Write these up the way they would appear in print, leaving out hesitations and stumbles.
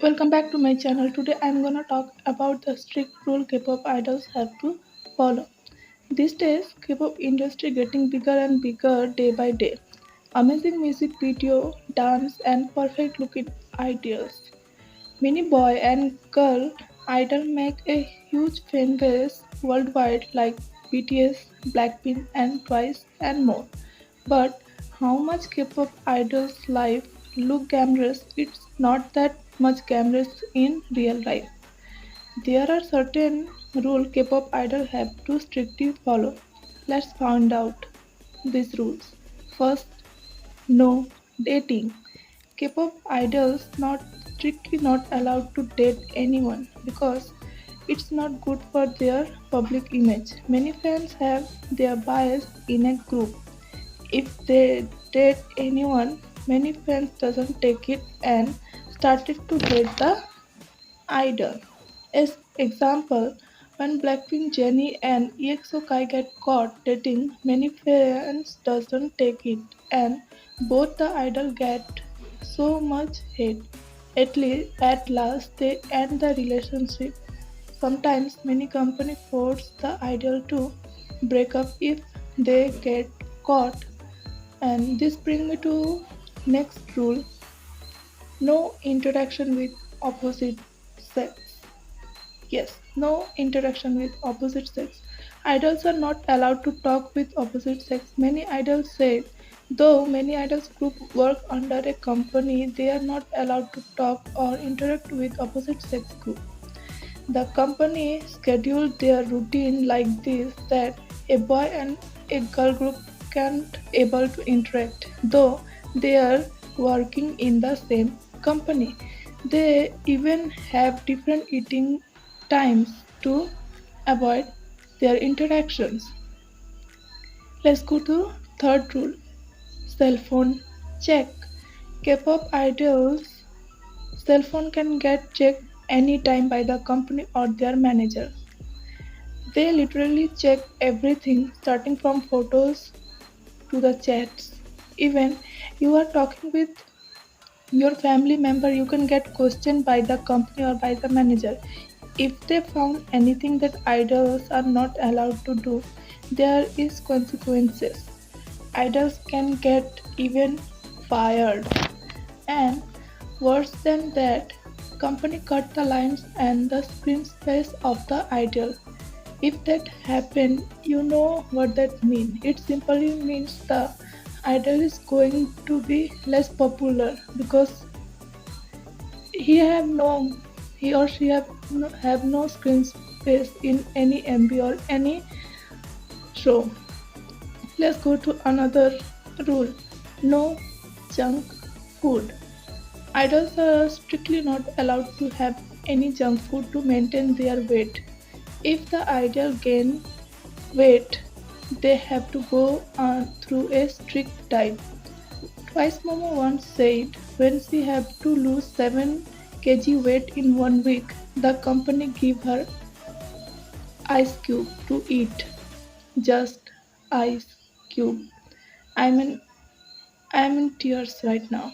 Welcome back to my channel. Today I'm gonna talk about the strict rule K-pop idols have to follow. These days, K-pop industry getting bigger and bigger day by day. Amazing music video, dance, and perfect looking ideas. Many boy and girl idol make a huge fan base worldwide like BTS, Blackpink, and Twice, and more. But how much K-pop idols' life look glamorous? It's not that much glamorous in real life. There are certain rules K-pop idols have to strictly follow. Let's find out these rules. First, no dating. K-pop idols not strictly not allowed to date anyone because it's not good for their public image. Many fans have their bias in a group. If they date anyone, many fans doesn't take it and started to hate the idol. As example, when Blackpink Jennie and EXO Kai get caught dating, many fans doesn't take it and both the idol get so much hate. At last they end the relationship. Sometimes many companies force the idol to break up if they get caught. And this brings me to next rule: no interaction with opposite sex. Yes, no interaction with opposite sex. Idols are not allowed to talk with opposite sex. Many idols say, though many idols group work under a company, they are not allowed to talk or interact with opposite sex group. The company scheduled their routine like this that a boy and a girl group can't able to interact, though they are working in the same company. They even have different eating times to avoid their interactions. Let's go to third rule: cell phone check. K-pop idols' cell phone can get checked anytime by the company or their manager. They literally check everything, starting from photos to the chats. Even you are talking with your family member, you can get questioned by the company or by the manager. If they found anything that idols are not allowed to do, there is consequences. Idols can get even fired. And worse than that, company cut the lines and the screen space of the idol. If that happen, you know what that means. It simply means the idol is going to be less popular because he have no he or she have no screen space in any MB or any show. Let's go to another rule. No junk food. Idols are strictly not allowed to have any junk food to maintain their weight. If the idol gain weight, they have to go through a strict diet. Twice Momo once said when she had to lose 7 kg weight in 1 week, the company gave her ice cube to eat. Just ice cube. I'm in I'm in tears right now.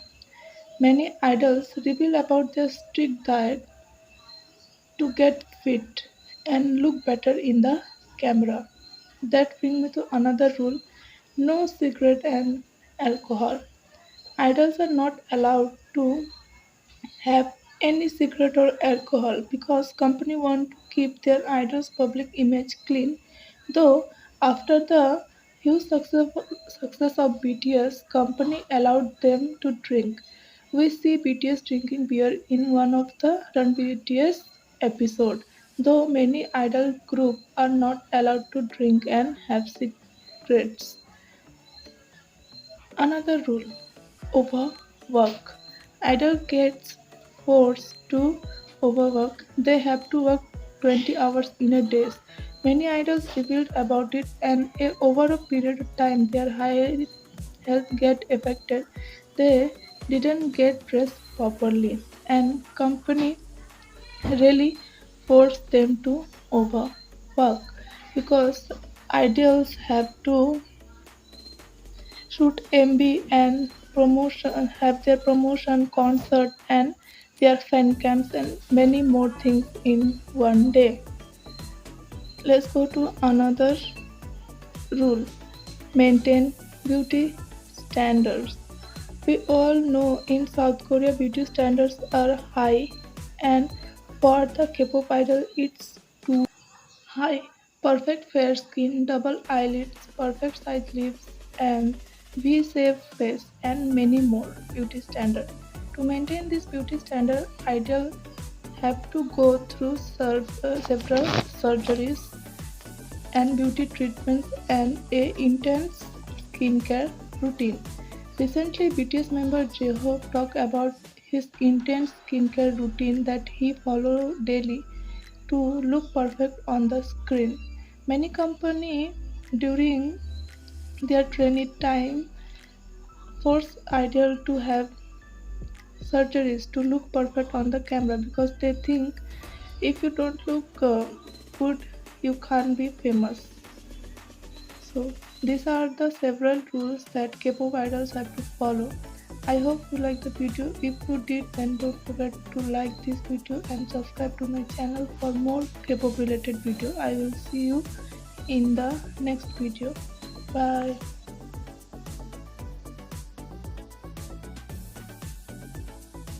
Many idols reveal about their strict diet to get fit and look better in the camera. That brings me to another rule: no cigarette and alcohol. Idols are not allowed to have any cigarette or alcohol because company want to keep their idols' public image clean. Though after the huge success of BTS, company allowed them to drink. We see BTS drinking beer in one of the Run BTS episode. Though many idol groups are not allowed to drink and have cigarettes. Another rule: overwork. Idol gets forced to overwork. They have to work 20 hours in a day. Many idols revealed about it, and over a period of time their health get affected. They didn't get rest properly, and company really forced them to overwork because idols have to shoot MB and promotion have their promotion concert and their fan cams, and many more things in one day. Let's go to another rule: maintain beauty standards. We all know in South Korea beauty standards are high, and for the K-pop idol it's too high. Perfect fair skin, double eyelids, perfect size lips, and V-shaped face, and many more beauty standards. To maintain this beauty standard, idol have to go through several surgeries and beauty treatments and a intense skincare routine. Recently, BTS member J-Hope talked about his intense skincare routine that he followed daily to look perfect on the screen. Many companies during their training time force idol to have surgeries to look perfect on the camera because they think if you don't look good, you can't be famous. So these are the several rules that K-pop idols have to follow. I hope you like the video. If you did, then don't forget to like this video and subscribe to my channel for more K-pop related video. I will see you in the next video. Bye.